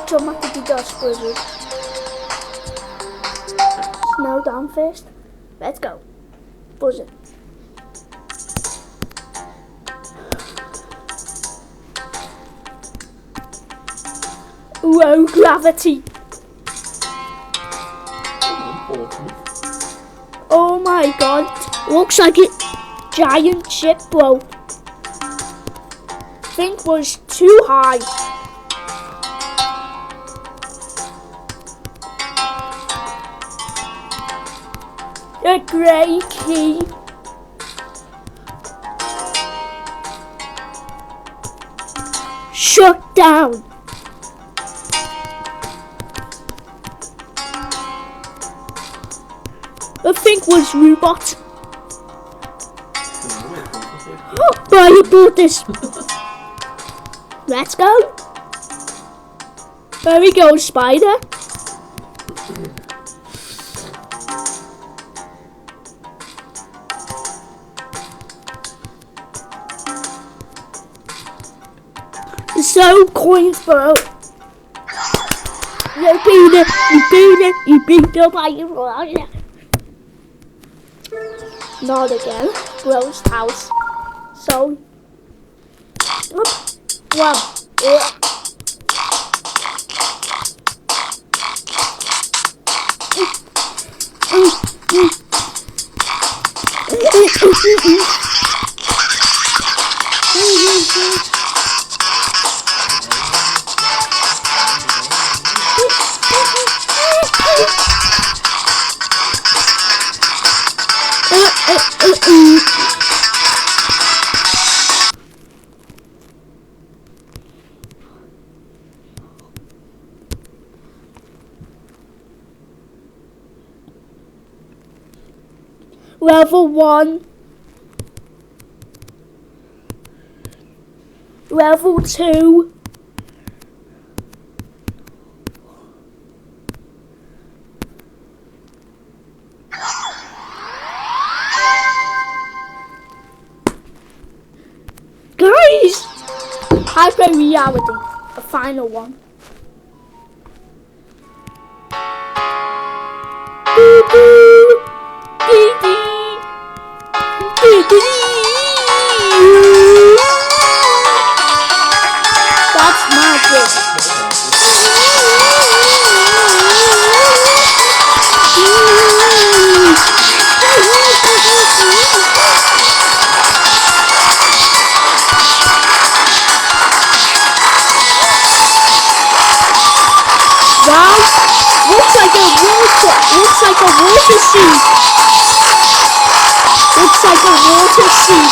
jump at the dust wizard. Snow down first. Let's go. Buzz it. Whoa, gravity. Oh my god. Looks like a giant ship broke. Think was too high. The grey key. Shut down. I think was robot. Why you bought this? Let's go. There we go, spider. So coins, bro. You beat up by your brother. Not again. Bro's house. So, Level 1. Level 2. Guys! Hyper reality. The final one. That's magic. Wow, looks like a water sea. Looks like a water sea.